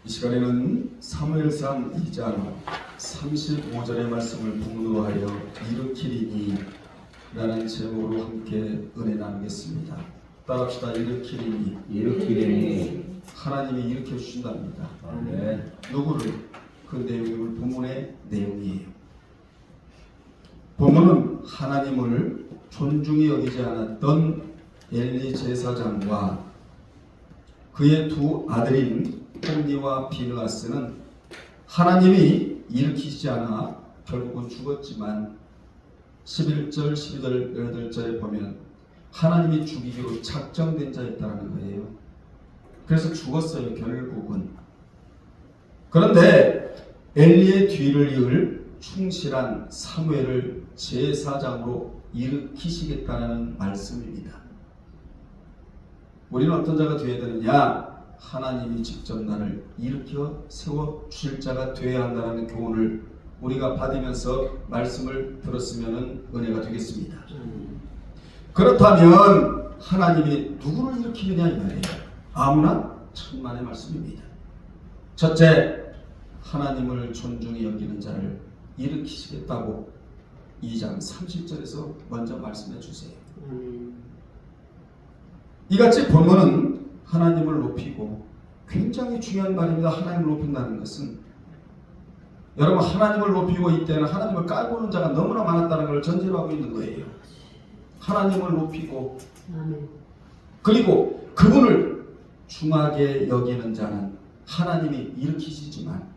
이 시간에는 사무엘상 2장 35절의 말씀을 봉독하여 일으키리니 라는 제목으로 함께 은혜 나누겠습니다. 따라합시다. 일으키리니 하나님이 일으켜 주신답니다. 아멘. 누구를? 그 내용이 본문의 내용이에요. 본문은 하나님을 존중히 여기지 않았던 엘리 제사장과 그의 두 아들인 홈니와 비느하스는 하나님이 일으키지 않아 결국은 죽었지만 11절, 12절, 18절에 보면 하나님이 죽이기로 작정된 자였다는 거예요. 그래서 죽었어요, 결국은. 그런데 엘리의 뒤를 이을 충실한 사무엘을 제사장으로 일으키시겠다는 말씀입니다. 우리는 어떤 자가 되어야 되느냐? 하나님이 직접 나를 일으켜 세워 주실 자가 되어야 한다는 교훈을 우리가 받으면서 말씀을 들었으면 은혜가 되겠습니다. 그렇다면 하나님이 누구를 일으키느냐 이 말이에요. 아무나? 천만의 말씀입니다. 첫째, 하나님을 존중히 여기는 자를 일으키시겠다고 2장 30절에서 먼저 말씀해 주세요. 이같이 본문은 하나님을 높이고, 굉장히 중요한 말입니다. 하나님을 높인다는 것은 여러분, 하나님을 높이고 이때는 하나님을 깔보는 자가 너무나 많았다는 걸 전제로 하고 있는 거예요. 하나님을 높이고 그리고 그분을 중하게 여기는 자는 하나님이 일으키시지만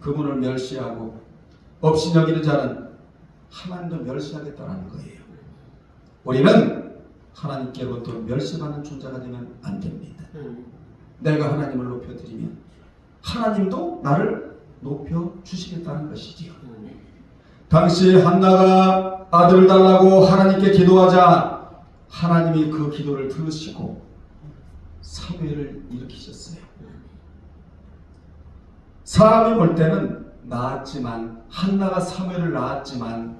그분을 멸시하고 없이 여기는 자는 하나님도 멸시하겠다는 거예요. 우리는 하나님께로부터 멸시받는 존재가 되면 안 됩니다. 내가 하나님을 높여드리면 하나님도 나를 높여주시겠다는 것이지요. 당시 한나가 아들을 달라고 하나님께 기도하자 하나님이 그 기도를 들으시고 사무엘을 일으키셨어요. 사람이 볼 때는 낳았지만, 한나가 사무엘을 낳았지만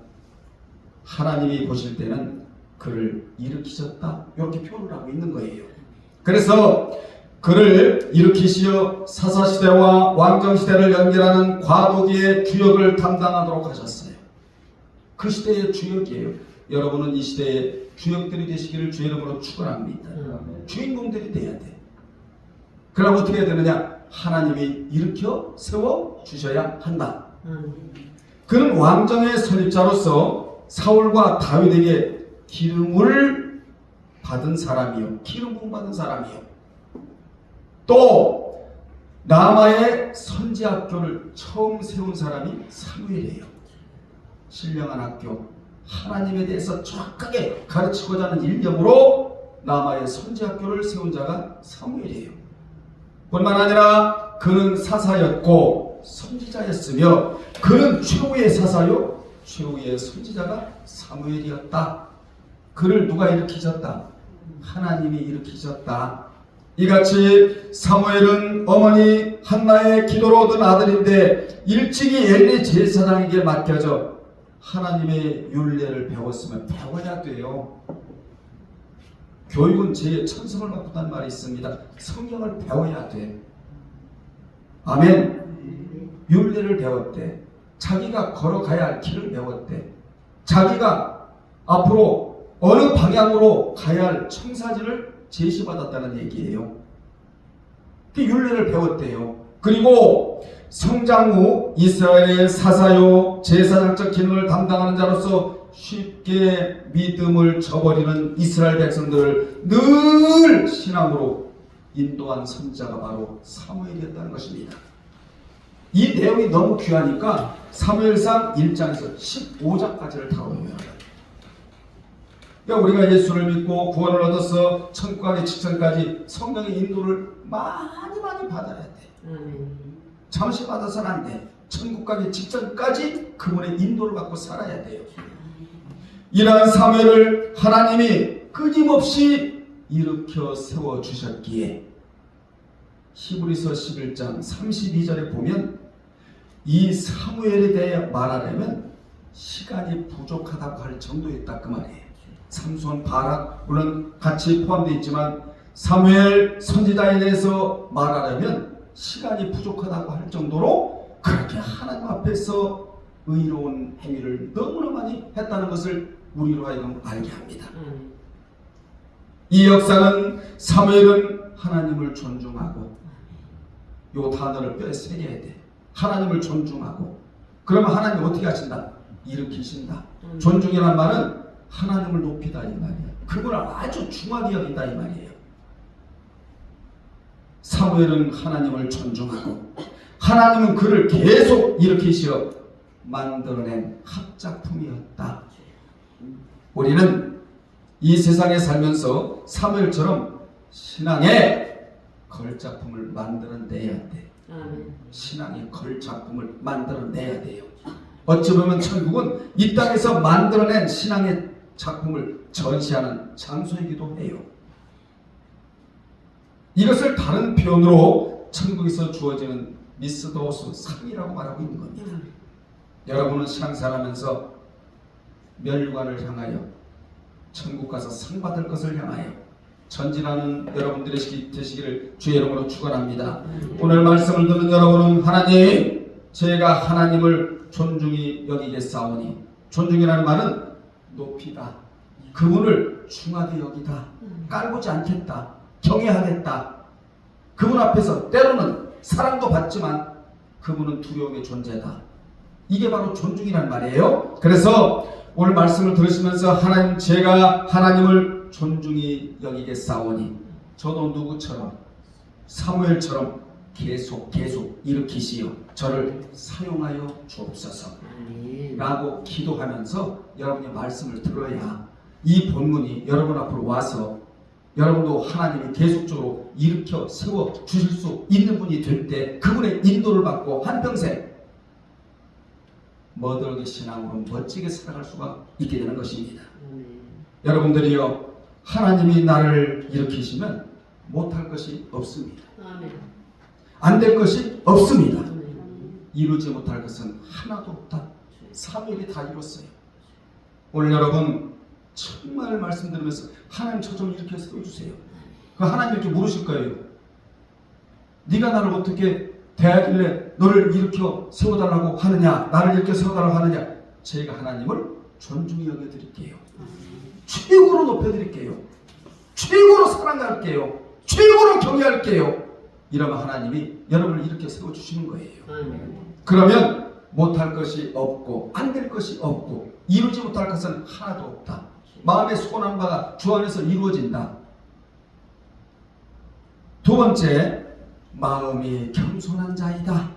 하나님이 보실 때는 그를 일으키셨다, 이렇게 표현을 하고 있는 거예요. 그래서 그를 일으키시어 사사시대와 왕정시대를 연결하는 과도기의 주역을 담당하도록 하셨어요. 그 시대의 주역이에요. 여러분은 이 시대의 주역들이 되시기를 주의 이름으로 축원합니다. 주인공들이 돼야 돼. 그럼 어떻게 해야 되느냐? 하나님이 일으켜 세워 주셔야 한다. 그는 왕정의 설립자로서 사울과 다윗에게 기름을 받은 사람이요, 기름 부음 받은 사람이요, 또 라마의 선지학교를 처음 세운 사람이 사무엘이에요. 신령한 학교, 하나님에 대해서 정확하게 가르치고자 하는 일념으로 라마의 선지학교를 세운 자가 사무엘이에요. 뿐만 아니라 그는 사사였고 선지자였으며 그는 최후의 사사요 최후의 선지자가 사무엘이었다. 그를 누가 일으키셨다? 하나님이 일으키셨다. 이같이 사무엘은 어머니 한나의 기도로 얻은 아들인데 일찍이 엘리 제사장에게 맡겨져 하나님의 율례를 배웠으면 배워야 돼요. 교육은 제 천성을 바꾼다는 말이 있습니다. 성경을 배워야 돼. 아멘. 율례를 배웠대. 자기가 걸어가야 할 길을 배웠대. 자기가 앞으로 어느 방향으로 가야 할 청사진을 제시받았다는 얘기예요. 그 율례를 배웠대요. 그리고 성장 후 이스라엘의 사사요 제사장적 기능을 담당하는 자로서 쉽게 믿음을 저버리는 이스라엘 백성들을 늘 신앙으로 인도한 선지자가 바로 사무엘이었다는 것입니다. 이 내용이 너무 귀하니까 사무엘상 1장에서 15장까지를 다 올려요. 그러니까 우리가 예수를 믿고 구원을 얻어서 천국 가기 직전까지 성령의 인도를 많이 받아야 돼. 잠시 받아서는 안 돼. 천국 가기 직전까지 그분의 인도를 받고 살아야 돼요. 이러한 사무엘을 하나님이 끊임없이 일으켜 세워주셨기에 히브리서 11장 32절에 보면 이 사무엘에 대해 말하려면 시간이 부족하다고 할 정도였다 그 말이에요. 삼손, 바락 물론 같이 포함되어 있지만 사무엘 선지자에 대해서 말하려면 시간이 부족하다고 할 정도로 그렇게 하나님 앞에서 의로운 행위를 너무나 많이 했다는 것을 우리로 하여금 알게 합니다. 이 역사는 사무엘은 하나님을 존중하고, 요 단어를 뼈에 새겨야 돼. 하나님을 존중하고. 그러면 하나님이 어떻게 하신다? 일으키신다. 존중이란 말은 하나님을 높이다 이 말이에요. 그분을 아주 중하게 여긴다 이 말이에요. 사무엘은 하나님을 존중하고, 하나님은 그를 계속 일으키시어 만들어낸 합작품이었다. 우리는 이 세상에 살면서 사무엘처럼 신앙의 걸작품을 만들어내야 돼. 신앙의 걸작품을 만들어내야 돼요. 어찌 보면 천국은 이 땅에서 만들어낸 신앙의 작품을 전시하는 장소이기도 해요. 이것을 다른 표현으로 천국에서 주어지는 미스도스 상이라고 말하고 있는 겁니다. 여러분은 신앙생활하면서 멸관을 향하여, 천국 가서 상 받을 것을 향하여 전진하는 여러분들의 되시기를 주의 이름으로 축원합니다. 오늘 말씀을 듣는 여러분은 하나님, 제가 하나님을 존중히 여기겠사오니, 존중이라는 말은 높이다, 그분을 중하게 여기다, 깔보지 않겠다, 경외하겠다. 그분 앞에서 때로는 사랑도 받지만 그분은 두려움의 존재다. 이게 바로 존중이란 말이에요. 그래서 오늘 말씀을 들으시면서 하나님, 제가 하나님을 존중히 여기겠사오니, 저도 누구처럼, 사무엘처럼 계속 일으키시어 저를 사용하여 주옵소서 라고 기도하면서 여러분의 말씀을 들어야 이 본문이 여러분 앞으로 와서 여러분도 하나님이 계속적으로 일으켜 세워 주실 수 있는 분이 될 때 그분의 인도를 받고 한평생 머더기 신앙으로 멋지게 살아갈 수가 있게 되는 것입니다. 여러분들이요, 하나님이 나를 일으키시면 못할 것이 없습니다. 안 될 것이 없습니다. 이루지 못할 것은 하나도 없다. 사무엘이 다 이뤘어요. 오늘 여러분 정말 말씀 들으면서 하나님 저 좀 이렇게 세워주세요. 그 하나님 이렇게 물으실 거예요. 네가 나를 어떻게 대하길래 너를 일으켜 세워달라고 하느냐, 나를 일으켜 세워달라고 하느냐. 제가 하나님을 존중히 여겨드릴게요. 최고로 높여드릴게요. 최고로 사랑할게요. 최고로 경외할게요. 이러면 하나님이 여러분을 일으켜 세워주시는 거예요. 그러면 못할 것이 없고 안 될 것이 없고 이루지 못할 것은 하나도 없다. 마음의 소원한 바가 주 안에서 이루어진다. 두 번째, 마음이 겸손한 자이다.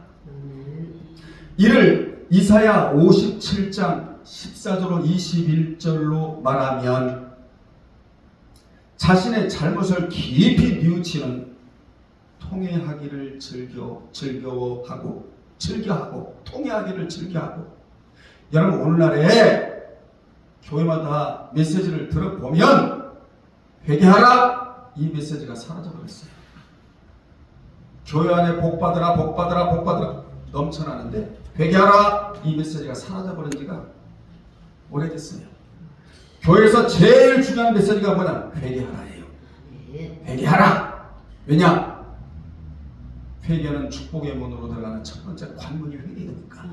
이를 이사야 57장 14절로 21절로 말하면 자신의 잘못을 깊이 뉘우치는 통회하기를 즐겨하고 통회하기를 즐겨하고. 여러분 오늘날에 교회마다 메시지를 들어보면 회개하라 이 메시지가 사라져버렸어요. 교회 안에 복받으라 넘쳐나는데 회개하라 이 메시지가 사라져버린 지가 오래됐어요. 교회에서 제일 중요한 메시지가 뭐냐? 회개하라예요. 회개하라. 왜냐? 회개는 축복의 문으로 들어가는 첫 번째 관문이 회개니까.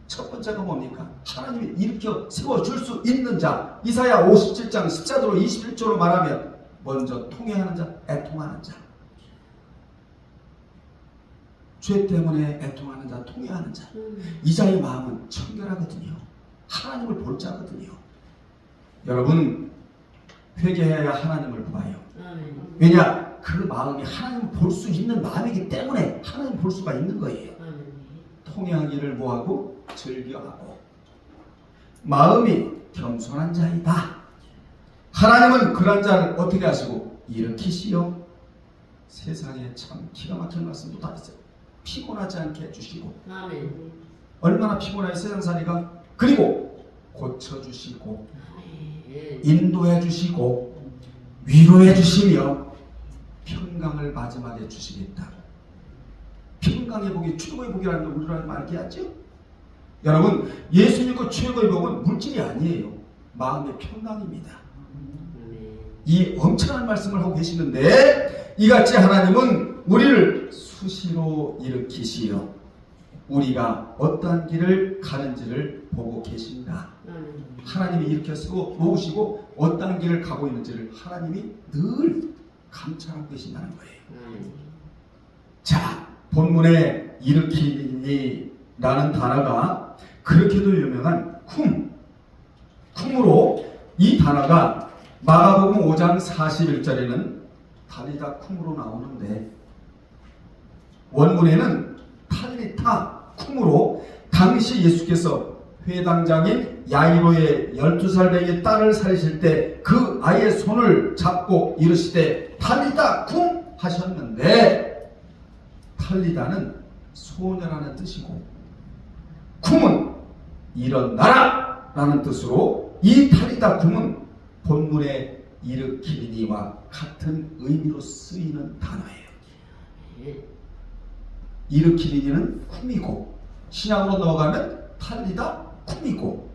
첫 번째가 뭡니까? 하나님이 일으켜 세워줄 수 있는 자. 이사야 57장 14절로 21절로 말하면 먼저 통회하는 자, 애통하는 자. 죄 때문에 애통하는 자, 통회하는 자. 이 자의 마음은 청결하거든요. 하나님을 볼 자거든요. 여러분 회개해야 하나님을 봐요. 왜냐? 그 마음이 하나님을 볼 수 있는 마음이기 때문에 하나님을 볼 수가 있는 거예요. 통회하기를 뭐하고? 즐겨하고. 마음이 겸손한 자이다. 하나님은 그런 자를 어떻게 하시고? 일으키시오. 세상에 참 기가 막힌 말씀도 다 있어요. 피곤하지 않게 해주시고. 얼마나 피곤해요 세상살이가. 그리고 고쳐주시고 인도해주시고 위로해주시며 평강을 마지막에 주시겠다. 평강의 복이 최고의 복이라는 걸 우리로 말게 하죠. 여러분 예수 믿고 최고의 복은 물질이 아니에요. 마음의 평강입니다. 이 엄청난 말씀을 하고 계시는데 이같이 하나님은 우리를 수시로 일으키시어 우리가 어떠한 길을 가는지를 보고 계신다. 하나님이 일으켜 쓰고 놓으시고 어떠한 길을 가고 있는지를 하나님이 늘 감찰하고 계신다는 거예요. 자, 본문에 일으키니라는 단어가 그렇게도 유명한 쿰으로 이 단어가 마가복음 5장 41절에는 달리다 쿰으로 나오는데 원문에는 탈리타 쿰으로 당시 예수께서 회당장인 야이로의 12살 되기 딸을 살리실 때 그 아이의 손을 잡고 이르시되 탈리다 쿰 하셨는데, 탈리다는 소녀라는 뜻이고 쿰은 일어나라 라는 뜻으로 이 탈리다 쿰은 본문의 일으키니와 같은 의미로 쓰이는 단어예요. 일으키니는 쿰이고 신약으로 넘어가면 탈리다 쿰이고,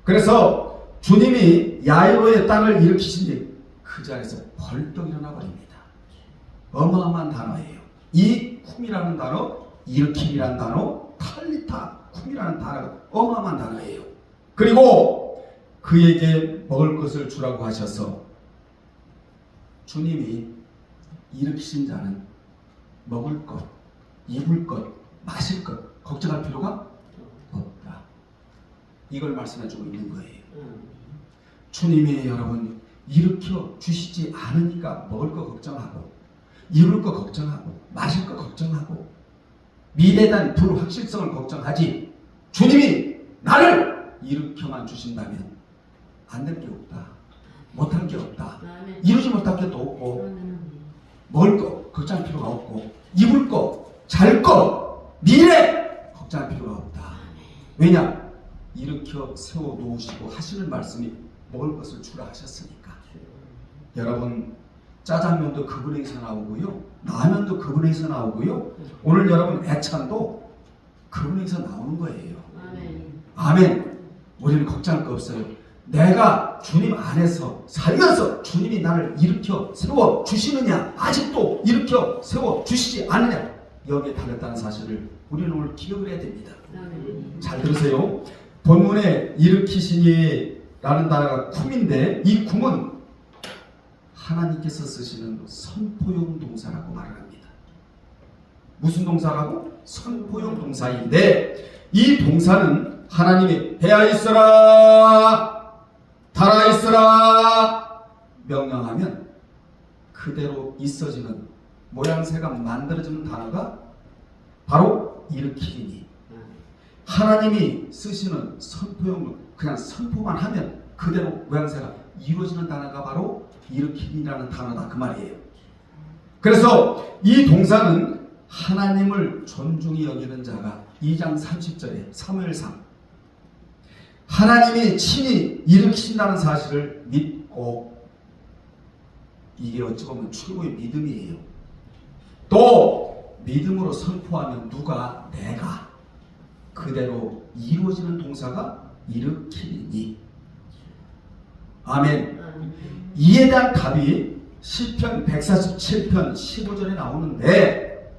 그래서 주님이 야이로의 딸을 일으키신 뒤 그 자리에서 벌떡 일어나 버립니다. 어마어마한 단어예요. 이 쿰이라는 단어, 일으키니라는 단어, 탈리타 쿰이라는 단어가 어마어마한 단어예요. 그리고 그에게 먹을 것을 주라고 하셔서 주님이 일으키신 자는 먹을 것, 입을 것, 마실 것 걱정할 필요가 없다. 이걸 말씀해주고 있는 거예요. 주님이 여러분 일으켜 주시지 않으니까 먹을 거 걱정하고 입을 거 걱정하고 마실 거 걱정하고 미래에 대한 불확실성을 걱정하지, 주님이 나를 일으켜만 주신다면 안 될 게 없다. 못할 게 없다. 이루지 못할 게 또 없고 먹을 거 걱정할 필요가 없고 입을 거, 잘 거, 미래 걱정할 필요가 없다. 왜냐? 일으켜 세워 놓으시고 하시는 말씀이 먹을 것을 주라 하셨으니까. 여러분, 짜장면도 그분에게서 나오고요, 라면도 그분에게서 나오고요, 오늘 여러분 애찬도 그분에게서 나오는 거예요. 아멘. 우리는 걱정할 거 없어요. 내가 주님 안에서 살면서 주님이 나를 일으켜 세워 주시느냐, 아직도 일으켜 세워 주시지 않느냐, 여기에 달렸다는 사실을 우리는 오늘 기억을 해야 됩니다. 잘 들으세요. 본문에 일으키시니라는 단어가 쿰인데 이 쿰은 하나님께서 쓰시는 선포용 동사라고 말을 합니다. 무슨 동사라고? 선포용 동사인데 이 동사는 하나님이 해야 있어라, 달아 있어라 명령하면 그대로 있어지는, 모양새가 만들어지는 단어가 바로 일으키니. 하나님이 쓰시는 선포용, 그냥 선포만 하면 그대로 모양새가 이루어지는 단어가 바로 일으키니라는 단어다, 그 말이에요. 그래서 이 동사는 하나님을 존중히 여기는 자가 2장 30절에 사무엘상 하나님이 친히 일으키신다는 사실을 믿고, 이게 어찌 보면 최고의 믿음이에요. 또 믿음으로 선포하면 누가, 내가 그대로 이루어지는 동사가 일으키니. 아멘. 이에 대한 답이 시편 147편 15절에 나오는데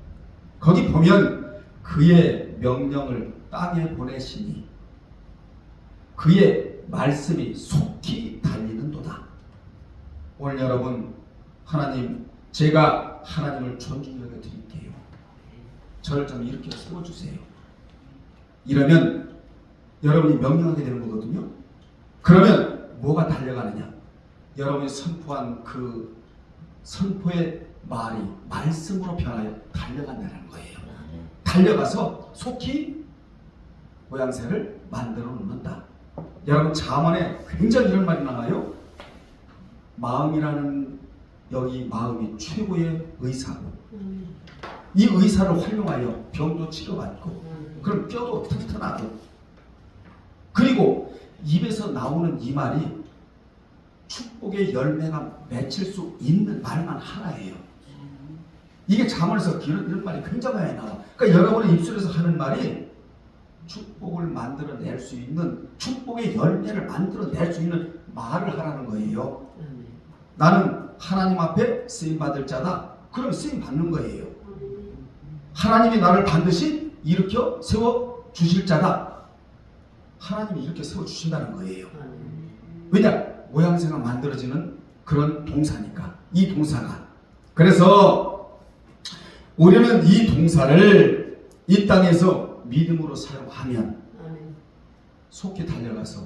거기 보면 그의 명령을 땅에 보내시니 그의 말씀이 속히 달리는도다. 오늘 여러분, 하나님, 제가 하나님을 존중히 여겨 드릴게요. 저를 좀 일으켜 세워주세요. 이러면 여러분이 명령하게 되는 거거든요. 그러면 뭐가 달려가느냐? 여러분이 선포한 그 선포의 말이 말씀으로 변하여 달려간다는 거예요. 달려가서 속히 모양새를 만들어 놓는다. 여러분, 잠언에 굉장히 이런 말이 나와요. 마음이라는, 여기 마음이 최고의 의사고 이 의사를 활용하여 병도 치료받고 그럼 뼈도 튼튼하고, 그리고 입에서 나오는 이 말이 축복의 열매가 맺힐 수 있는 말만 하나예요. 이게 잠언에서 이런 말이 굉장히 많이 나와. 그러니까 여러분의 입술에서 하는 말이 축복을 만들어낼 수 있는, 축복의 열매를 만들어낼 수 있는 말을 하라는 거예요. 나는 하나님 앞에 쓰임받을 자다. 그럼 쓰임 받는 거예요. 하나님이 나를 반드시 일으켜 세워 주실 자다. 하나님이 이렇게 세워 주신다는 거예요. 왜냐? 모양새가 만들어지는 그런 동사니까. 이 동사가. 그래서 우리는 이 동사를 이 땅에서 믿음으로 사용하면 속히 달려가서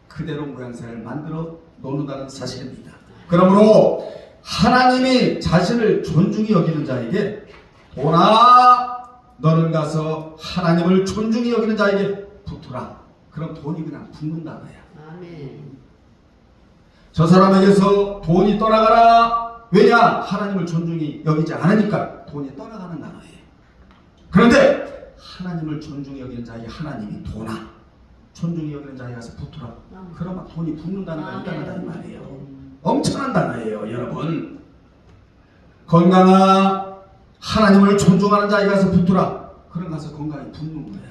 그대로 모양새를 만들어 놓는다는 사실입니다. 그러므로 하나님이 자신을 존중히 여기는 자에게 돈아 너는 가서 하나님을 존중히 여기는 자에게 붙으라. 그럼 돈이 그냥 붙는다는 거야. 저 사람에게서 돈이 떠나가라. 왜냐? 하나님을 존중히 여기지 않으니까 돈이 떠나가는 단어예요. 그런데 하나님을 존중히 여기는 자에게 하나님이 돈아 존중히 여기는 자에게 가서 붙으라. 그러면 돈이 붙는다는 걸 있다는 말이에요. 엄청난 단어예요, 여러분. 건강아 하나님을 존중하는 자에게 가서 붙으라. 그럼 가서 건강이 붙는 거야.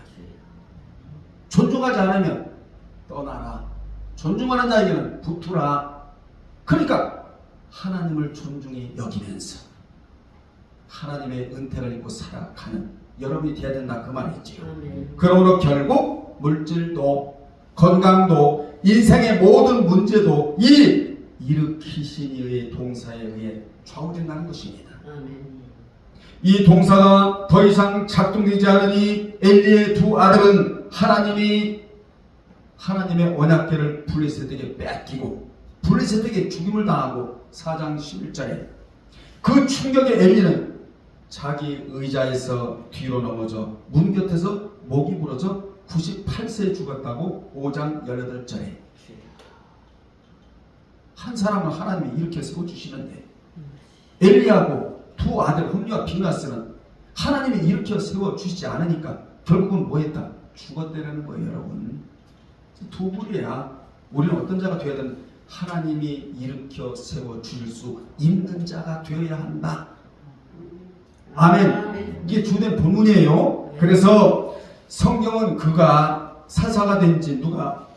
존중하지 않으면 떠나라. 존중하는 자에게는 붙으라. 그러니까 하나님을 존중히 여기면서 하나님의 은혜를 입고 살아가는 여러분이 되어야 된다 그 말이지요. 그러므로 결국 물질도 건강도 인생의 모든 문제도 이 일으키신 이의 동사에 의해 좌우된다는 것입니다. 이 동사가 더 이상 작동되지 않으니 엘리의 두 아들은 하나님의 언약궤를 블레셋에게 뺏기고 블레셋에게 죽임을 당하고 4장 11절에 그 충격에 엘리는 자기 의자에서 뒤로 넘어져 문 곁에서 목이 부러져 98세에 죽었다고 5장 18절에 한 사람은 하나님이 이렇게 세워주시는데 엘리야고 두 아들 홈리와 비나스는 하나님이 일으켜 세워주시지 않으니까 결국은 뭐했다? 죽었다라는 거예요. 여러분 두 불이야. 우리는 어떤 자가 되어야 되는 하나님이 일으켜 세워줄 수 있는 자가 되어야 한다. 아멘. 이게 주된 본문이에요. 그래서 성경은 그가 사사가 된 지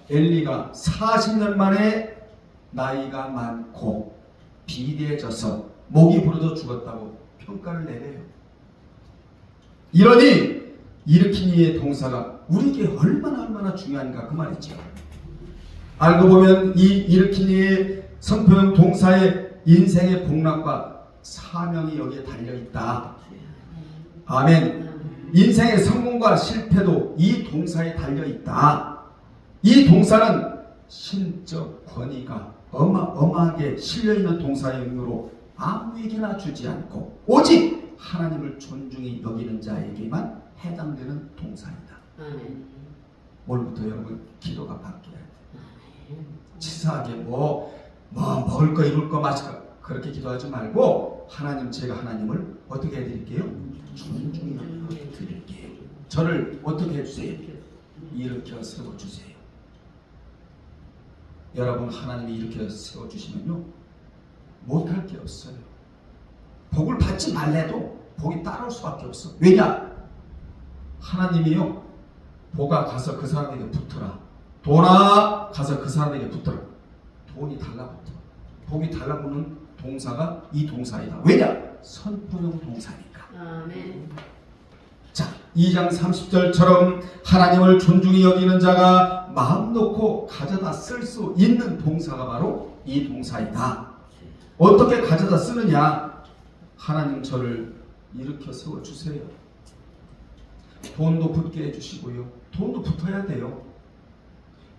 엘리가 40년 만에 나이가 많고 비대해져서 목이 부러져 죽었다고 평가를 내려요. 이러니 일으킨 이의 동사가 우리에게 얼마나 중요한가 그 말이죠. 알고 보면 이 일으킨 이의 선포형 동사의 인생의 복락과 사명이 여기에 달려있다. 아멘. 인생의 성공과 실패도 이 동사에 달려있다. 이 동사는 신적 권위가 어마어마하게 실려있는 동사이므로 아무에게나 주지 않고 오직 하나님을 존중히 여기는 자에게만 해당되는 동사이다. 오늘부터 여러분 기도가 바뀌어야 돼. 치사하게 뭐 먹을 거 입을 거 마실 거 그렇게 기도하지 말고 하나님 제가 하나님을 어떻게 해드릴게요? 존중히 드릴게요. 저를 어떻게 해주세요? 일으켜 세워주세요. 여러분 하나님이 일으켜 세워주시면요 못할 게 없어요. 복을 받지 말래도 복이 따라올 수밖에 없어. 왜냐? 하나님이요 복아 가서 그 사람에게 붙어라. 돈아 가서 그 사람에게 붙어라. 돈이 달라붙어. 복이 달라붙는 동사가 이 동사이다. 왜냐? 선포용 동사니까. 아멘. 자, 2장 30절처럼 하나님을 존중히 여기는 자가 마음 놓고 가져다 쓸 수 있는 동사가 바로 이 동사이다. 어떻게 가져다 쓰느냐? 하나님 저를 일으켜 세워주세요. 돈도 붙게 해주시고요. 돈도 붙어야 돼요.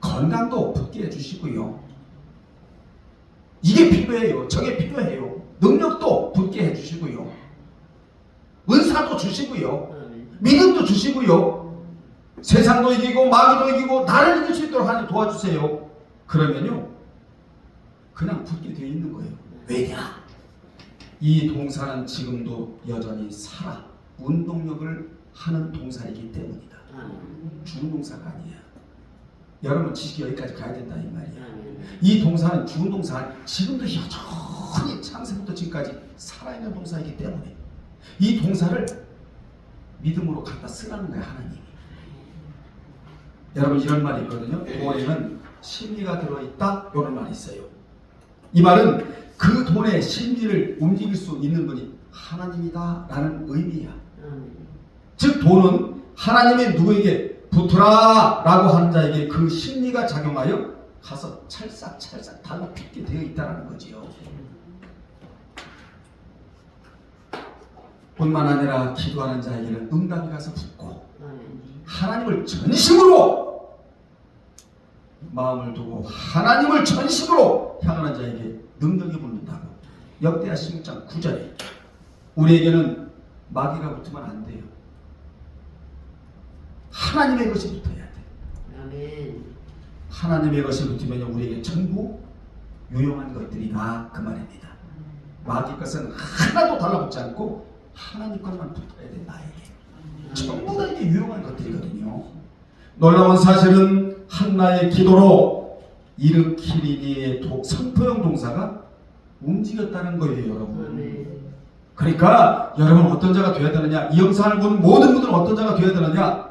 건강도 붙게 해주시고요. 이게 필요해요. 저게 필요해요. 능력도 붙게 해주시고요. 은사도 주시고요. 믿음도 주시고요. 세상도 이기고 마귀도 이기고 나를 이길 수 있도록 하나님 도와주세요. 그러면요 그냥 붙게 되어 있는 거예요. 왜냐? 이 동사는 지금도 여전히 살아 운동력을 하는 동사이기 때문이다. 죽은 동사가 아니야. 여러분 지식이 여기까지 가야 된다 이 말이야. 이 동사는 죽은 동사 지금도 여전히 창세부터 지금까지 살아있는 동사이기 때문에 이 동사를 믿음으로 갖다 쓰라는 거야 하나님이. 여러분 이런 말이 있거든요. 돈에는 심리가 들어있다 이런 말이 있어요. 이 말은 그 돈의 심리를 움직일 수 있는 분이 하나님이다 라는 의미야. 즉 돈은 하나님이 누구에게 붙으라 라고 하는 자에게 그 심리가 작용하여 가서 찰싹찰싹 달라붙게 되어 있다는 거지요. 뿐만 아니라 기도하는 자에게는 응답이 가서 붙고 하나님을 전심으로 마음을 두고 하나님을 전심으로 향하는 자에게 능력이 붙는다고. 역대하 16장 9절에 우리에게는 마귀가 붙으면 안 돼요. 하나님의 것이 붙어야 돼. 아멘. 하나님의 것이 붙으면 우리에게 전부 유용한 것들이다 그 말입니다. 마귀 것은 하나도 달라붙지 않고 하나님 것만 붙어야 돼. 나에게 전부 다 이게 유용한 것들이거든요. 놀라운 사실은 한나의 기도로 일으키리니의 선포형 동사가 움직였다는 거예요, 여러분. 그러니까 여러분 어떤 자가 되어야 되느냐? 이 영상을 보는 모든 분들은 어떤 자가 되어야 되느냐?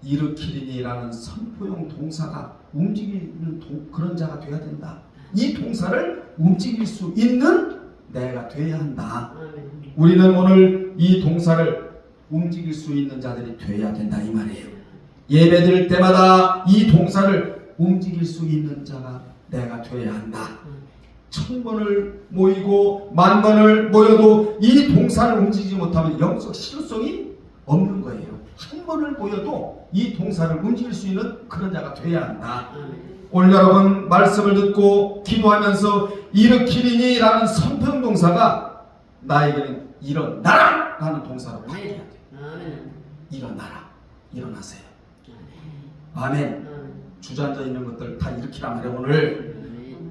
일으키리니라는 선포형 동사가 움직이는 그런 자가 되어야 된다. 이 동사를 움직일 수 있는 내가 되어야 한다. 우리는 오늘 이 동사를 움직일 수 있는 자들이 되어야 된다 이 말이에요. 예배드릴 때마다 이 동사를 움직일 수 있는 자가 내가 되어야 한다. 1000번을 모이고 10,000번을 모여도 이 동사를 움직이지 못하면 영적 실효성이 없는 거예요. 한 번을 모여도 이 동사를 움직일 수 있는 그런 자가 되어야 한다. 오늘 여러분 말씀을 듣고 기도하면서 일으키리니 라는 선포형 동사가 나에게는 일어나라 라는 동사로 바뀌어야 돼요. 일어나라. 일어나세요. 아멘. 주저앉아 있는 것들 다 일으키라 말이에요.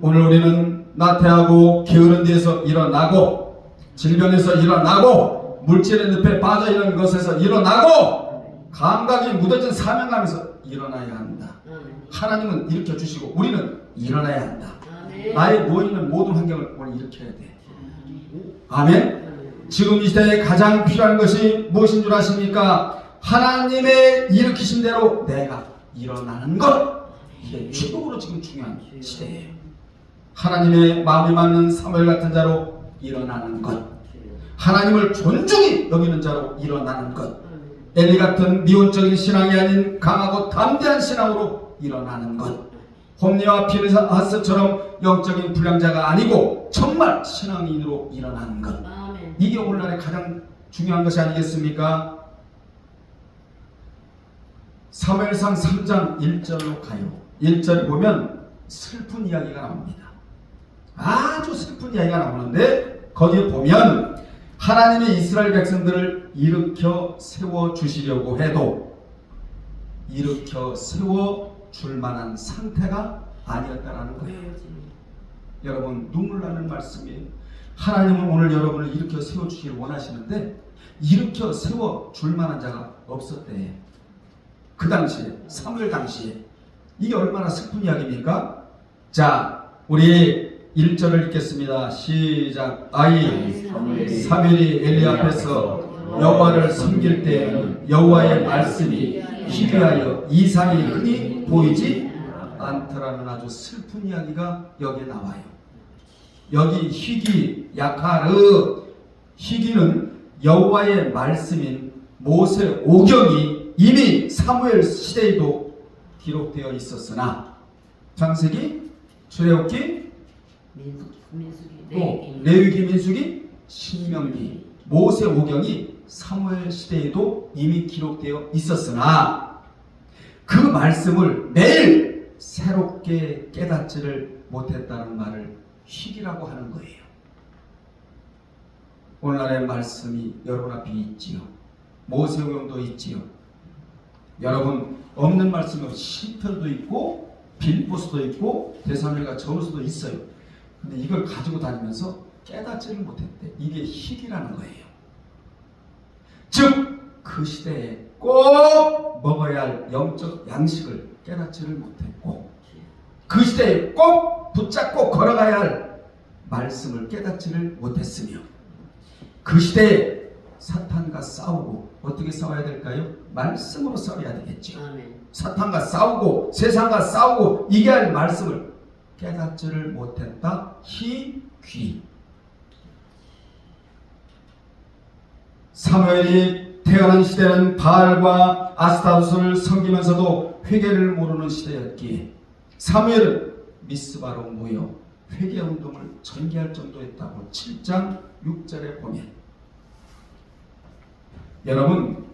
오늘 우리는 나태하고 게으른 데에서 일어나고 질병에서 일어나고 물질의 늪에 빠져 있는 것에서 일어나고 감각이 무뎌진 사명감에서 일어나야 한다. 하나님은 일으켜 주시고 우리는 일어나야 한다. 나의 누워있는 모든 환경을 오늘 일으켜야 돼. 아멘. 지금 이 시대에 가장 필요한 것이 무엇인 줄 아십니까? 하나님의 일으키신 대로 내가 일어나는 것. 이게 최고로 지금 중요한 시대예요. 하나님의 마음에 맞는 사무엘 같은 자로 일어나는 것. 하나님을 존중히 여기는 자로 일어나는 것. 엘리 같은 미온적인 신앙이 아닌 강하고 담대한 신앙으로 일어나는 것. 홈리와 피느하스처럼 영적인 불량자가 아니고 정말 신앙인으로 일어나는 것. 이게 오늘날의 가장 중요한 것이 아니겠습니까? 사무엘상 3장 1절로 가요. 1절에 보면 슬픈 이야기가 나옵니다. 아주 슬픈 이야기가 나오는데 거기에 보면 하나님이 이스라엘 백성들을 일으켜 세워주시려고 해도 일으켜 세워줄 만한 상태가 아니었다라는 거예요. 여러분 눈물 나는 말씀이에요. 하나님은 오늘 여러분을 일으켜 세워주시길 원하시는데 일으켜 세워줄 만한 자가 없었대. 그 당시에 사무엘 당시에. 이게 얼마나 슬픈 이야기입니까? 자, 우리 1절을 읽겠습니다. 시작. 사무엘이 엘리 앞에서 여호와를 섬길 때 여호와의 말씀이 희귀하여 이상이 흔히 보이지 않더라는 아주 슬픈 이야기가 여기에 나와요. 여기 희귀, 야카르, 희귀는 여호와의 말씀인 모세 오경이 이미 사무엘 시대에도 기록되어 있었으나 창세기, 출애굽기, 또 레위기, 민수기, 신명기, 모세 오경이 사무엘 시대에도 이미 기록되어 있었으나 그 말씀을 매일 새롭게 깨닫지를 못했다는 말을 희귀라고 하는 거예요. 오늘날의 말씀이 여러분 앞에 있지요. 모세 오경도 있지요. 여러분 없는 말씀은 시편도 있고 빌보스도 있고 데살로니가 전후서도 있어요. 근데 이걸 가지고 다니면서 깨닫지를 못했대. 이게 희귀라는 거예요. 즉 그 시대에 꼭 먹어야 할 영적 양식을 깨닫지를 못했고 그 시대에 꼭 붙잡고 걸어가야 할 말씀을 깨닫지를 못했으며 그 시대에 사탄과 싸우고 어떻게 싸워야 될까요? 말씀으로 싸워야 되겠죠. 사탄과 싸우고 세상과 싸우고 이겨야 할 말씀을 깨닫지를 못했다. 희귀. 사무엘이 태어난 시대는 바알과 아스타롯을 섬기면서도 회개를 모르는 시대였기에 사무엘은 미스바로 모여 회개 운동을 전개할 정도였다고 7장 6절에 보면, 여러분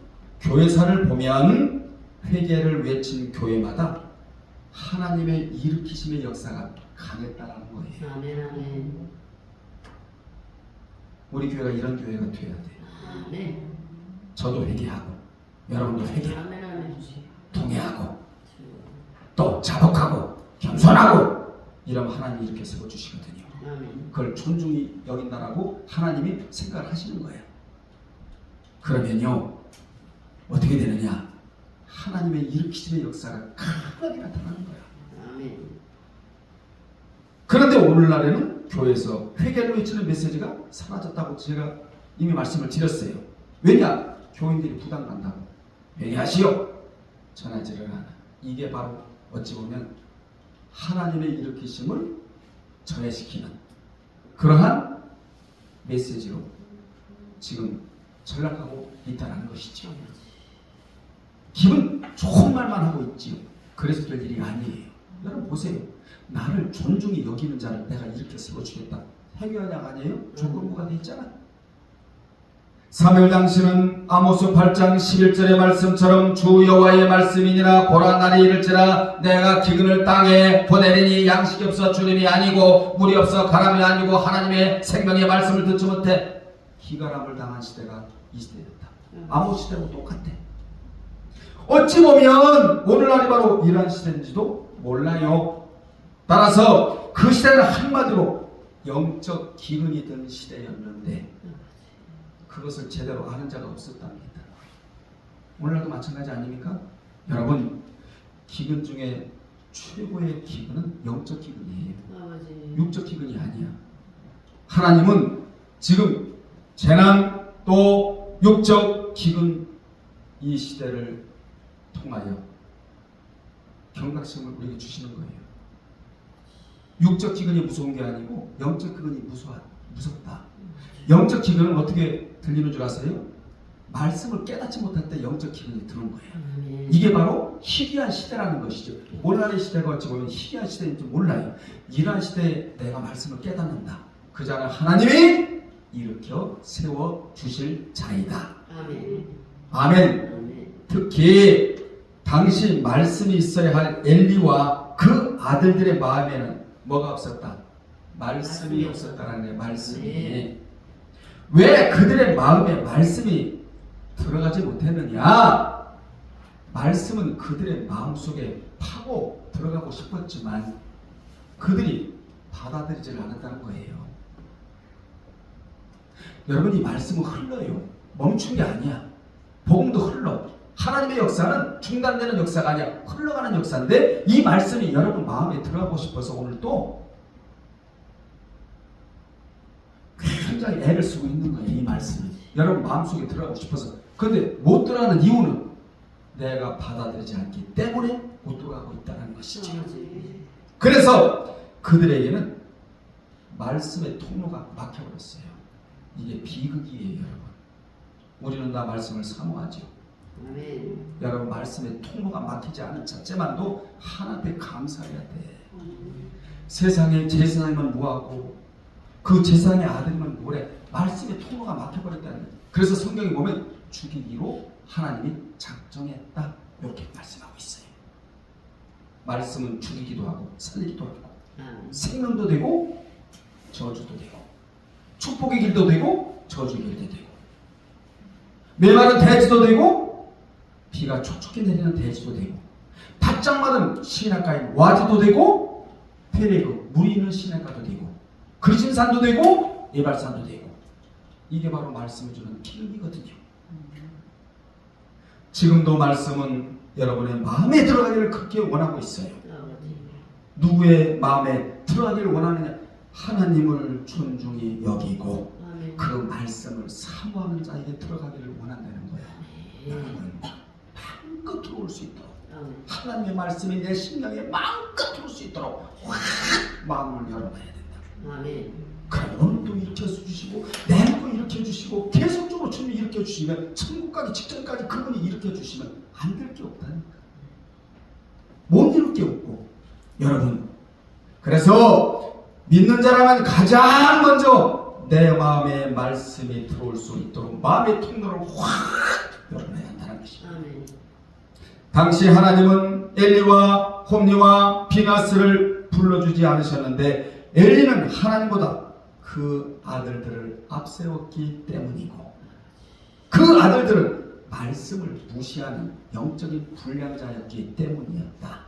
교회사를 보면 회개를 외친 교회마다 하나님의 일으키심의 역사가 강했다는 거예요. 아멘, 아멘. 우리 교회가 이런 교회가 돼야 돼요. 아멘. 저도 회개하고 여러분도 회개하고 아멘, 아멘. 통회하고 또 자복하고 겸손하고 이러면 하나님이 이렇게 세워주시거든요. 아멘. 그걸 존중히 여긴다라고 하나님이 생각을 하시는 거예요. 그러면요 어떻게 되느냐, 하나님의 일으키심의 역사가 강하게 나타나는 거예요. 아멘. 그런데 오늘날에는 교회에서 회개를 외치는 메시지가 사라졌다고 제가 이미 말씀을 드렸어요. 왜냐? 교인들이 부담간다고. 회개하시오 전하지를 않아. 이게 바로 어찌 보면 하나님의 일으키심을 저해시키는 그러한 메시지로 지금 전락하고 있다는 것이죠. 기분 좋은 말만 하고 있지요. 그래서 될 일이 아니에요. 여러분 보세요. 나를 존중히 여기는 자를 내가 이렇게 세워주겠다. 해결약 아니에요? 조건부가 돼 있잖아. 사무엘 당시는 아모스 8장 11절의 말씀처럼 주 여호와의 말씀이니라. 보라 날이 이를지라 내가 기근을 땅에 보내리니 양식이 없어 주림이 아니고 물이 없어 가람이 아니고 하나님의 생명의 말씀을 듣지 못해 기가람을 당한 시대가 이 시대였다. 아모스 시대하고 똑같아. 어찌 보면 오늘날이 바로 이러한 시대인지도 몰라요. 따라서 그 시대는 한마디로 영적 기근이 든 시대였는데 그것을 제대로 아는 자가 없었답니다. 오늘날도 마찬가지 아닙니까? 여러분 기근 중에 최고의 기근은 영적 기근이에요. 육적 기근이 아니야. 하나님은 지금 재난 또 육적 기근 이 시대를 통하여 경각심을 우리에게 주시는 거예요. 육적 기근이 무서운 게 아니고 영적 기근이 무섭다. 영적 기근은 어떻게 들리는 줄 아세요? 말씀을 깨닫지 못할 때 영적 기근이 드는 거예요. 이게 바로 희귀한 시대라는 것이죠. 오늘날의 시대가 어찌 보면 희귀한 시대인지 몰라요. 이러한 시대에 내가 말씀을 깨닫는다. 그 자는 하나님이 일으켜 세워주실 자이다. 아멘. 아멘. 특히 당시 말씀이 있어야 할 엘리와 그 아들들의 마음에는 뭐가 없었다? 말씀이 없었다는 거예요. 말씀이. 왜 그들의 마음에 말씀이 들어가지 못했느냐? 말씀은 그들의 마음속에 파고 들어가고 싶었지만 그들이 받아들이지 않았다는 거예요. 여러분 이 말씀은 흘러요. 멈춘 게 아니야. 복음도 흘러. 하나님의 역사는 중단되는 역사가 아니야. 흘러가는 역사인데 이 말씀이 여러분 마음에 들어가고 싶어서 오늘 또 굉장히 애를 쓰고 있는 거예요. 이 말씀이 여러분 마음속에 들어가고 싶어서. 그런데 못 들어가는 이유는 내가 받아들이지 않기 때문에 못 들어가고 있다는 것이죠. 그래서 그들에게는 말씀의 통로가 막혀버렸어요. 이게 비극이에요. 여러분 우리는 다 말씀을 사모하죠. 여러분 말씀의 통로가 막히지 않은 자체만도 하나님께 감사해야 돼. 세상에 제사장이면 뭐하고 그 제사장의 아들이면 뭐래. 말씀의 통로가 막혀버렸다는 거예요. 그래서 성경에 보면 죽이기로 하나님이 작정했다 이렇게 말씀하고 있어요. 말씀은 죽이기도 하고 살리기도 하고 생명도 되고 저주도 되고 축복의 길도 되고 저주의 길도 되고 메마른 대지도 되고 비가 촉촉히 내리는 대지도 되고 바짝마른 시냇가에 와지도 되고 페레그 물이 있는 시냇가도 되고 그리심산도 되고 예발산도 되고 이게 바로 말씀을 주는 기름이거든요. 지금도 말씀은 여러분의 마음에 들어가기를 그렇게 원하고 있어요. 누구의 마음에 들어가기를 원하느냐? 하나님을 존중히 여기고 그 말씀을 사모하는 자에게 들어가기를 원한다는 거예요. 여러분 마음껏 들어올 수 있도록 하나님의 말씀이 내 심령에 마음껏 들어올 수 있도록 확 마음을 열어봐야 된다. 그럼 오늘도 일으켜 주시고 내일도 일으켜 주시고 계속적으로 주님이 일으켜 주시면 천국 가기 직전까지 그분이 일으켜 주시면 안 될 게 없다니까. 못 이룰 게 없고. 여러분, 그래서 믿는 자라면 가장 먼저 내 마음에 말씀이 들어올 수 있도록 마음의 통로를 확 열어놔야 한다는 것입니다. 당시 하나님은 엘리와 홈리와 비나스를 불러주지 않으셨는데 엘리는 하나님보다 그 아들들을 앞세웠기 때문이고 그 아들들은 말씀을 무시하는 영적인 불량자였기 때문이었다.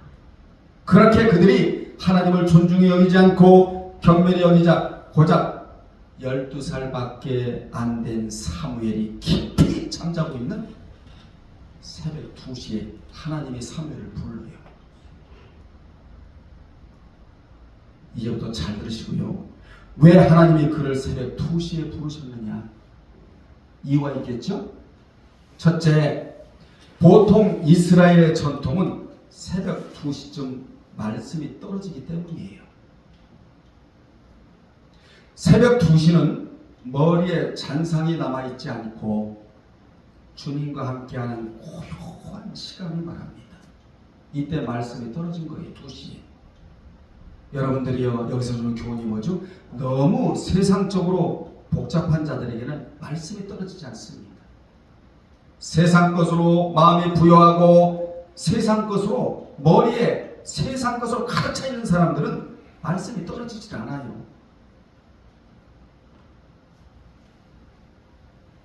그렇게 그들이 하나님을 존중히 여기지 않고 경멸히 여기자 고작 12살밖에 안 된 사무엘이 깊이 잠자고 있는 새벽 2시에 하나님이 사무엘을 불러요. 이제부터 잘 들으시고요. 왜 하나님이 그를 새벽 2시에 부르셨느냐? 이유가 있겠죠? 첫째, 보통 이스라엘의 전통은 새벽 2시쯤 말씀이 떨어지기 때문이에요. 새벽 2시는 머리에 잔상이 남아있지 않고 주님과 함께하는 고요한 시간을 말합니다. 이때 말씀이 떨어진 거예요. 2시에. 여러분들이요, 여기서 주는 교훈이 뭐죠? 너무 세상적으로 복잡한 자들에게는 말씀이 떨어지지 않습니다. 세상 것으로 마음이 부여하고 세상 것으로 머리에 세상 것으로 가득 차 있는 사람들은 말씀이 떨어지질 않아요.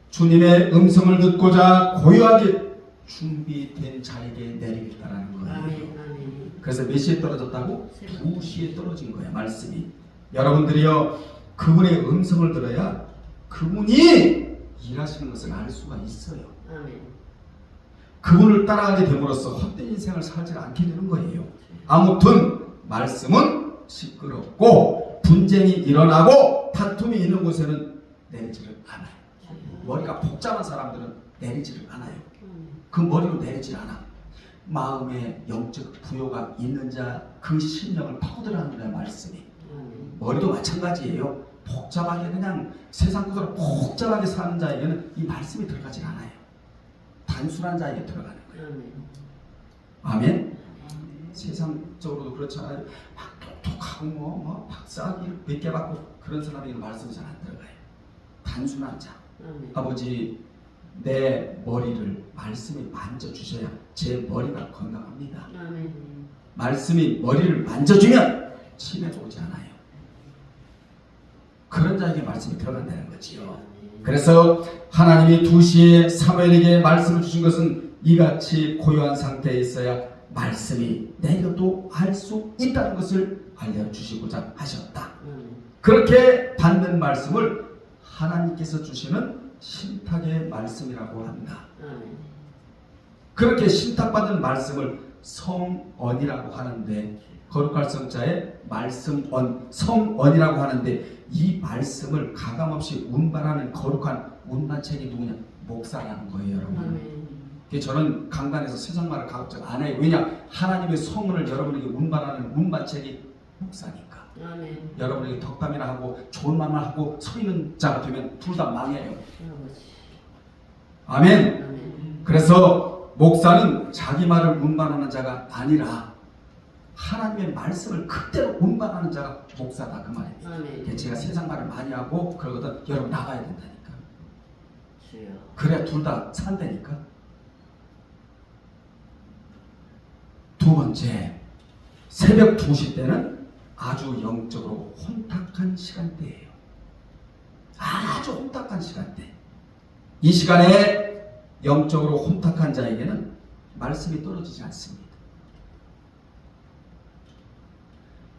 주님의 음성을 듣고자 고요하게 준비된 자에게 내리겠다라는 거예요. 그래서 몇 시에 떨어졌다고? 2시에 떨어진 거예요. 말씀이. 여러분들이요, 그분의 음성을 들어야 그분이 일하시는 것을 알 수가 있어요. 그분을 따라가게 됨으로써 헛된 인생을 살지 않게 되는 거예요. 아무튼 말씀은 시끄럽고 분쟁이 일어나고 다툼이 있는 곳에는 내리지를 않아요. 머리가 복잡한 사람들은 내리지를 않아요. 그 머리로 내리질 않아. 마음에 영적 부요가 있는 자 그 심령을 파고들라는 거예요. 말씀이. 머리도 마찬가지예요. 복잡하게 그냥 세상 구조로 복잡하게 사는 자에게는 이 말씀이 들어가질 않아요. 단순한 자에게 들어가는 거예요. 아멘. 세상적으로도 그렇잖아요. 막 똑똑하고 뭐 박사학위 몇 개 받고 그런 사람에게 말씀이 잘 안 들어가요. 단순한 자. 아버지, 내 머리를 말씀이 만져주셔야 제 머리가 건강합니다. 말씀이 머리를 만져주면 치매도 오지 않아요. 그런 자에게 말씀이 들어간다는 거지요. 그래서 하나님이 2시에 사무엘에게 말씀을 주신 것은 이같이 고요한 상태에 있어야 말씀이 내려도 알 수 있다는 것을 알려주시고자 하셨다. 그렇게 받는 말씀을 하나님께서 주시는 신탁의 말씀이라고 한다. 그렇게 신탁받은 말씀을 성언이라고 하는데, 거룩할 성자에 말씀언, 성언이라고 하는데, 이 말씀을 가감없이 운반하는 거룩한 운반책이 누구냐? 목사라는 거예요, 여러분. 저는 강단에서 세상 말을 가급적 안 해요. 왜냐? 하나님의 성언을 여러분에게 운반하는 운반책이 목사니까. 여러분에게 덕담이나 하고 좋은 말만 하고 서 있는 자가 되면 둘 다 망해요. 아멘. 그래서 목사는 자기 말을 운반하는 자가 아니라 하나님의 말씀을 그대로 운반하는 자가 목사다, 그 말입니다. 제가 세상 말을 많이 하고 그러거든. 여러분 나가야 된다니까. 그래야 둘 다 산다니까. 두 번째, 새벽 2시 때는 아주 영적으로 혼탁한 시간대예요. 아주 혼탁한 시간대. 이 시간에 영적으로 혼탁한 자에게는 말씀이 떨어지지 않습니다.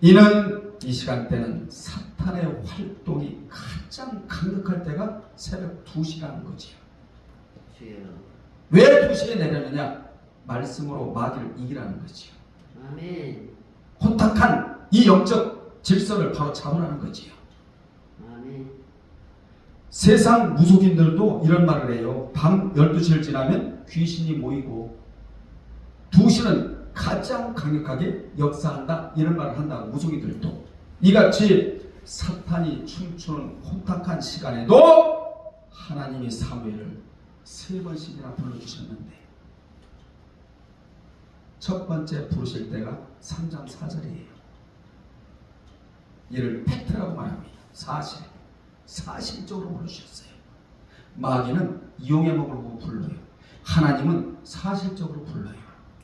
이는 이 시간대는 사탄의 활동이 가장 강력할 때가 새벽 2시라는 거지요. 왜 2시에 내려느냐? 말씀으로 마귀를 이기라는 거지요. 아멘. 혼탁한 이 영적 질서를 바로 잡으라는 거지요. 아멘. 세상 무속인들도 이런 말을 해요. 밤 12시를 지나면 귀신이 모이고 2시는 가장 강력하게 역사한다, 이런 말을 한다고. 무속인들도 이같이 사탄이 춤추는 혼탁한 시간에도 하나님이 사무엘을 3번씩이나 불러주셨는데 첫 번째 부르실 때가 3장 4절이에요. 이를 팩트라고 말합니다. 사실적으로 부르셨어요. 마귀는 이용해 먹으려고 불러요. 하나님은 사실적으로 불러요.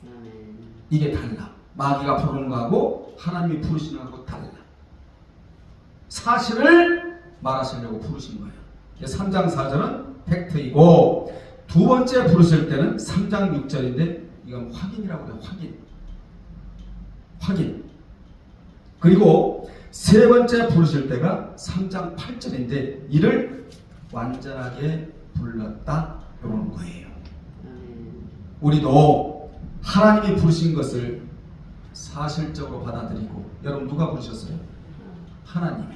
아멘. 이게 달라. 마귀가 부르는 거하고 하나님이 부르시는 거하고 달라. 사실을 말하시려고 부르신 거예요. 3장 4절은 팩트이고 두 번째 부르실 때는 3장 6절인데 이건 확인이라고 해요. 확인. 그리고 세 번째 부르실 때가 3장 8절인데 이를 완전하게 불렀다 이러는 거예요. 우리도 하나님이 부르신 것을 사실적으로 받아들이고, 여러분 누가 부르셨어요? 하나님이.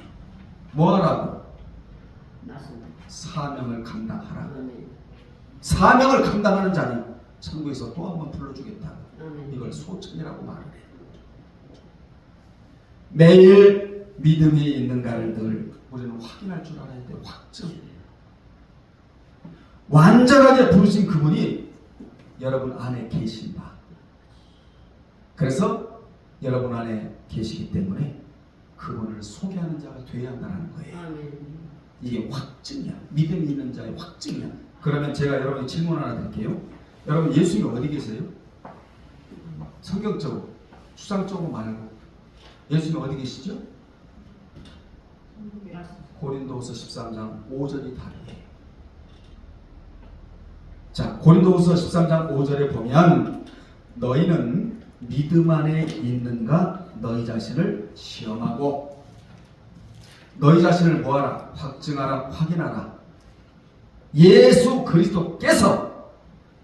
뭐 하라고? 맞습니다. 사명을 감당하라. 아멘. 사명을 감당하는 자는 천국에서 또 한 번 불러주겠다. 아멘. 이걸 소천이라고 말을 해요. 매일 믿음이 있는가를 늘 우리는 확인할 줄 알아야 돼요. 확증. 완전하게 부르신 그분이 여러분 안에 계신다. 그래서 여러분 안에 계시기 때문에 그분을 소개하는 자가 되어야 한다는 거예요. 아멘. 이게 확증이야. 믿음이 있는 자의 확증이야. 그러면 제가 여러분께 질문 하나 드릴게요. 여러분 예수님 어디 계세요? 성경적으로, 추상적으로 말고 예수님 어디 계시죠? 고린도후서 13장 5절이 다르게. 자, 고린도후서 13장 5절에 보면 너희는 믿음 안에 있는가 너희 자신을 시험하고 너희 자신을 뭐하라? 확증하라, 확인하라. 예수 그리스도께서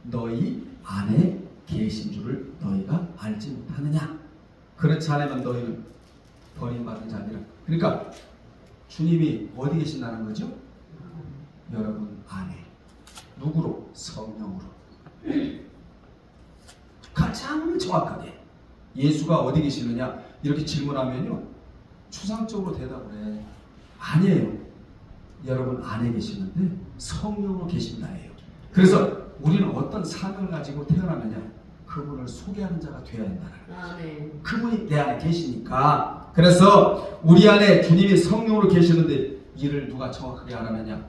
너희 안에 계신 줄을 너희가 알지 못하느냐? 그렇지 않으면 너희는 버림받은 자니라. 그러니까 주님이 어디 계신다는 거죠? 여러분 안에. 누구로? 성령으로. 가장 정확하게 예수가 어디 계시느냐 이렇게 질문하면요 추상적으로 대답을 해. 아니에요. 여러분 안에 계시는데 성령으로 계신다예요. 그래서 우리는 어떤 사명을 가지고 태어나느냐 그분을 소개하는 자가 되어야 한다. 아멘. 그분이 내 안에 계시니까. 그래서 우리 안에 주님이 성령으로 계시는데 이를 누가 정확하게 알아내냐?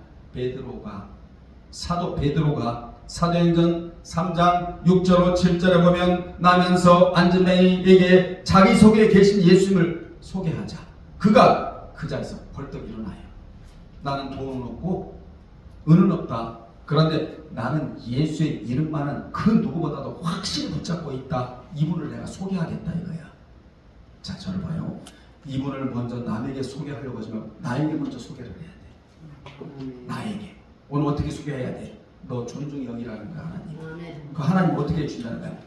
사도 베드로가 사도행전 3장 6절 7절에 보면 나면서 앉은 맹인에게 자기 속에 계신 예수님을 소개하자. 그가 그 자리에서 벌떡 일어나요. 나는 돈은 없고 은은 없다. 그런데 나는 예수의 이름만은 그 누구보다도 확실히 붙잡고 있다. 이분을 내가 소개하겠다 이거야. 자, 저를 봐요. 이분을 먼저 남에게 소개하려고 하지만 나에게 먼저 소개를 해야 돼. 나에게. 오늘 어떻게 소개해야 돼? 너 존중히 여기라는 거야, 하나님. 아멘. 그 하나님 어떻게 해주신다는 거야?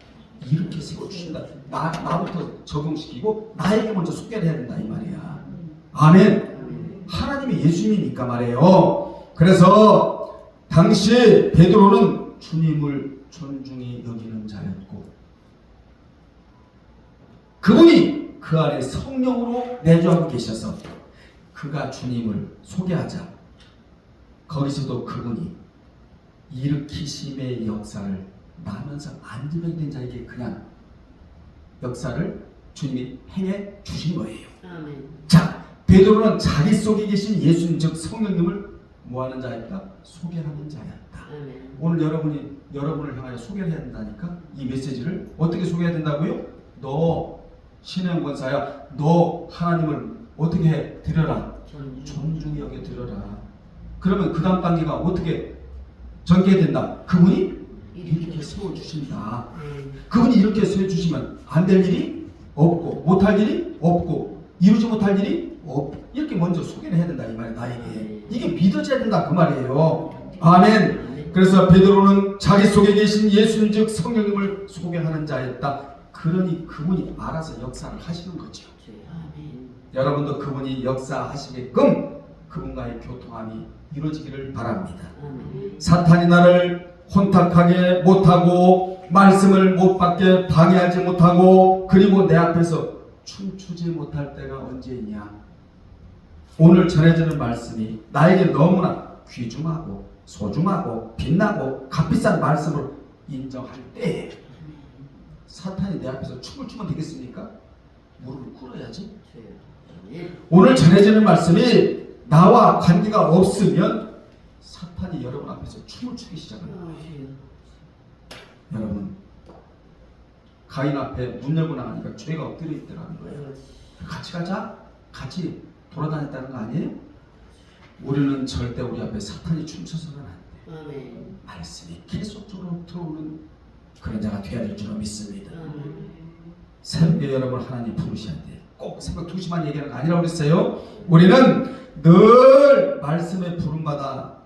이렇게 세워주신다. 나부터 적용시키고 나에게 먼저 소개를 해야 된다 이 말이야. 아멘. 하나님이 예수님이니까 말이에요. 그래서 당시 베드로는 주님을 존중히 여기는 자였고 그분이 그 안에 성령으로 내주하고 계셔서 그가 주님을 소개하자. 거기서도 그분이 일으키심의 역사를 나면서 안지병된 자에게 그냥 역사를 주님이 행해 주신 거예요. 아멘. 자, 베드로는 자기 속에 계신 예수님 즉 성령님을 뭐하는 자였다? 소개하는 자였다. 아멘. 오늘 여러분을 향하여 소개를 해야 된다니까. 이 메시지를 어떻게 소개해야 된다고요? 너 신의 권사야. 너 하나님을 어떻게 해? 드려라. 존중히 여겨 드려라. 그러면 그 다음 단계가 어떻게 전개된다? 그분이 이렇게 세워주신다. 그분이 이렇게 세워주시면 안 될 일이 없고 못할 일이 없고 이루지 못할 일이 없고 이렇게 먼저 소개를 해야 된다 이 말이에요. 나에게. 이게 믿어져야 된다 그 말이에요. 아멘. 그래서 베드로는 자기 속에 계신 예수님 즉 성령님을 소개하는 자였다. 그러니 그분이 알아서 역사를 하시는 거죠. 아멘. 여러분도 그분이 역사하시게끔 그분과의 교통함이 이루어지기를 바랍니다. 아멘. 사탄이 나를 혼탁하게 못하고 말씀을 못 받게 방해하지 못하고 그리고 내 앞에서 춤추지 못할 때가 언제 있냐. 오늘 전해지는 말씀이 나에게 너무나 귀중하고 소중하고 빛나고 값비싼 말씀으로 인정할 때 사탄이 내 앞에서 춤을 추면 되겠습니까? 무릎을 꿇어야지. 주여. 아멘. 오늘 전해지는 말씀이 나와 관계가 없으면 사탄이 여러분 앞에서 춤을 추기 시작합니다. 주여. 여러분, 가인 앞에 문 열고 나가니까 죄가 엎드려 있더라는 거예요. 같이 가자? 같이 돌아다녔다는 거 아니에요? 우리는 절대 우리 앞에 사탄이 춤춰서는 안 돼. 아멘. 말씀이 계속적으로 들어오는 그런 자가 되어야 될 줄로 믿습니다. 아멘. 새벽에 여러분 하나님 부르셔야 돼요. 꼭 새벽 2시만 얘기하는 거 아니라고 그랬어요. 우리는 늘 말씀에 부름받아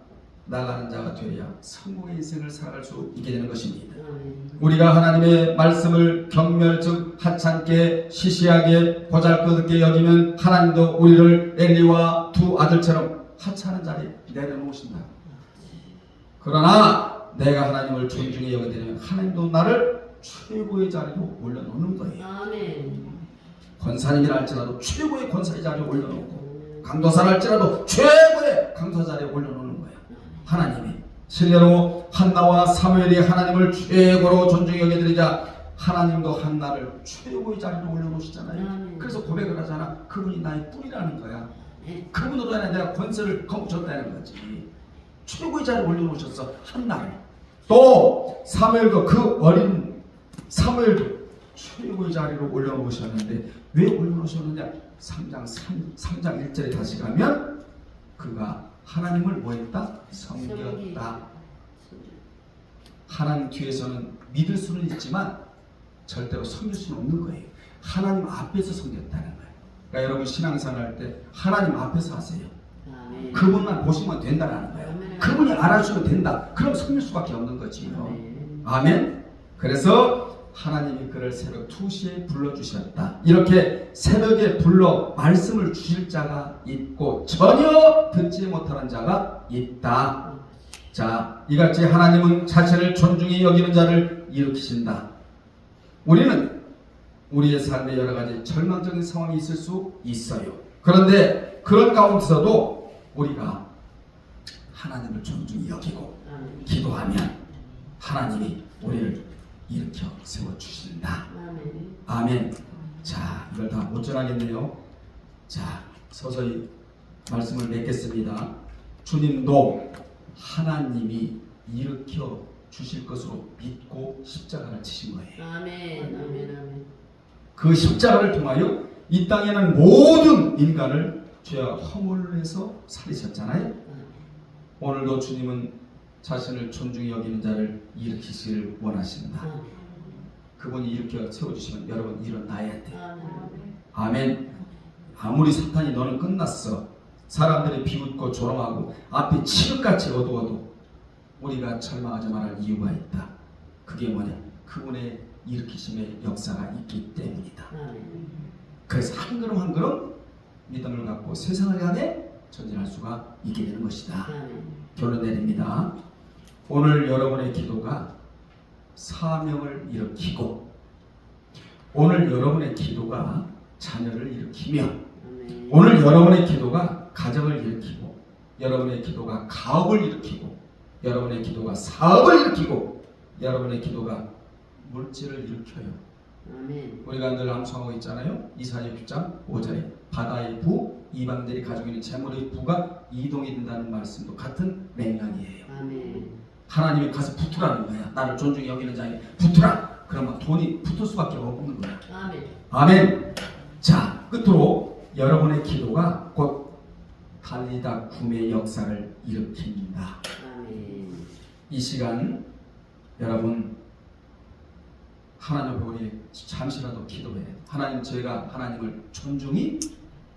나가는 자가 되어야 성공의 인생을 살아갈 수 있게 되는 것입니다. 아멘. 우리가 하나님의 말씀을 경멸적 하찮게 시시하게 보잘것없게 여기면 하나님도 우리를 엘리와 두 아들처럼 하찮은 자리에 내려놓으신다. 그러나 내가 하나님을 존중히 여기되면 하나님도 나를 최고의 자리로 올려놓는 거예요. 아멘. 권사님이라 할지라도 최고의 권사의 자리에 올려놓고 강도사라 할지라도 최고의 강도사 자리에 올려놓는 거예요. 하나님이 실례로 한나와 사무엘이 하나님을 최고로 존중히 여겨드리자 하나님도 한나를 최고의 자리로 올려놓으시잖아요. 그래서 고백을 하잖아. 그분이 나의 뿔이라는 거야. 그분으로 인해 내가 권세를 거머쥐었다는 거지. 최고의 자리에 올려놓으셨어. 한나를. 또 사무엘도 그 어린 사무엘도 최고의 자리로 올려놓으셨는데 왜 올려놓으셨느냐? 3장 1절에 다시 가면 그가 하나님을 뭐했다? 섬겼다. 하나님 뒤에서는 믿을 수는 있지만 절대로 섬길 수는 없는 거예요. 하나님 앞에서 섬겼다는 거예요. 그러니까 여러분 신앙생활 할 때 하나님 앞에서 하세요. 아멘. 그분만 보시면 된다는 거예요. 아멘. 그분이 알아주시면 된다. 그럼 섬길 수밖에 없는 거지요. 아멘. 아멘. 그래서 하나님이 그를 새벽 2시에 불러주셨다. 이렇게 새벽에 불러 말씀을 주실 자가 있고 전혀 듣지 못하는 자가 있다. 자, 이같이 하나님은 자신을 존중히 여기는 자를 일으키신다. 우리는 우리의 삶에 여러 가지 절망적인 상황이 있을 수 있어요. 그런데 그런 가운데서도 우리가 하나님을 존중히 여기고 아멘. 기도하면 하나님이 우리를 일으켜 세워주신다. 아멘. 아멘. 자, 이걸 다 못 전하겠네요. 자, 서서히 말씀을 맺겠습니다. 주님도 하나님이 일으켜 주실 것으로 믿고 십자가를 치신 거예요. 아멘. 아멘. 아멘. 그 십자가를 통하여 이 땅에는 모든 인간을 죄와 허물을 해서 살리셨잖아요. 오늘도 주님은 자신을 존중히 여기는 자를 일으키시길 원하신다. 그분이 일으켜 세워주시면 여러분 일어나야 돼. 아멘. 아무리 사탄이 너는 끝났어. 사람들이 비웃고 조롱하고 앞이 칠흑같이 어두워도 우리가 절망하지 말할 이유가 있다. 그게 뭐냐? 그분의 일으키심의 역사가 있기 때문이다. 그래서 한 걸음 한 걸음 믿음을 갖고 세상을 향해 전진할 수가 있게 되는 것이다. 결론 내립니다. 오늘 여러분의 기도가 사명을 일으키고 오늘 여러분의 기도가 자녀를 일으키며 오늘 여러분의 기도가 가정을 일으키고 여러분의 기도가 가업을 일으키고 여러분의 기도가 사업을 일으키고 여러분의 기도가 물질을 일으켜요. 우리가 늘 암송하고 있잖아요. 이사야 6장 5절에 바다의 부, 이방들이 가지고 있는 재물의 부가 이동이 된다는 말씀도 같은 맥락이에요. 하나님이 가서 붙으라는 거야. 나를 존중히 여기는 자에게 붙으라. 그러면 돈이 붙을 수밖에 없는 거야. 아멘. 자, 끝으로 여러분의 기도가 곧 달리다 구매의 역사를 일으킵니다. 이 시간 여러분 하나님 앞에 우리 잠시라도 기도해. 하나님, 저희가 하나님을 존중히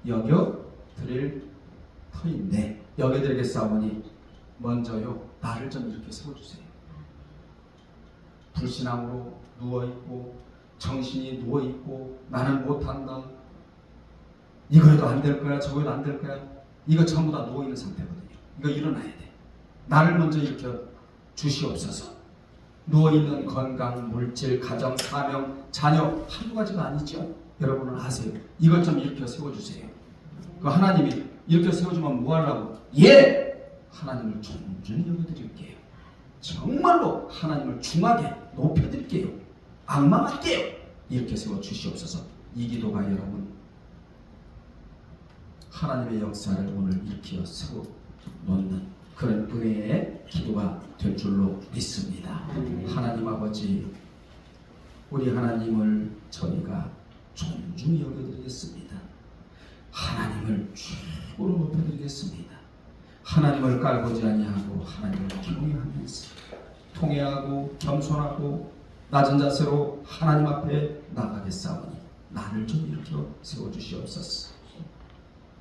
여겨 드릴 터인데 여겨드리겠사오니 먼저요 나를 좀 이렇게 세워주세요. 불신앙으로 누워있고 정신이 누워있고 나는 못한다. 이거 해도 안 될 거야. 저거 해도 안 될 거야. 이거 전부 다 누워있는 상태거든요. 이거 일어나야 돼. 나를 먼저 일으켜 주시옵소서. 누워있는 건강, 물질, 가정, 사명, 자녀 한두 가지가 아니죠. 여러분은 아세요. 이것 좀 일으켜 세워주세요. 그 하나님이 일으켜 세워주면 뭐 하려고? 예! 하나님을 존중히 여겨드릴게요. 정말로 하나님을 중하게 높여드릴게요. 악망할게요. 이렇게 세워주시옵소서. 이 기도가 여러분 하나님의 역사를 오늘 일으켜 세워놓는 그런 은혜의 기도가 될 줄로 믿습니다. 하나님 아버지, 우리 하나님을 저희가 존중히 여겨드리겠습니다. 하나님을 최고로 높여드리겠습니다. 하나님을 깔보지 아니하고 하나님을 경외하면서 통회하고 겸손하고 낮은 자세로 하나님 앞에 나가겠사오니 나를 좀 일으켜 세워주시옵소서.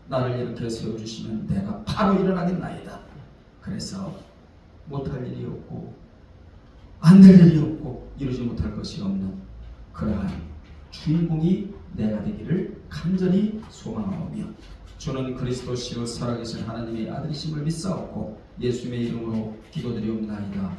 나를 이렇게 세워주시면 내가 바로 일어나겠나이다. 그래서 못할 일이 없고 안 될 일이 없고 이루지 못할 것이 없는 그러한 주인공이 내가 되기를 간절히 소망하오며 주는 그리스도시요 살아계신 하나님의 아들이심을 믿사옵고 예수님의 이름으로 기도드리옵나이다.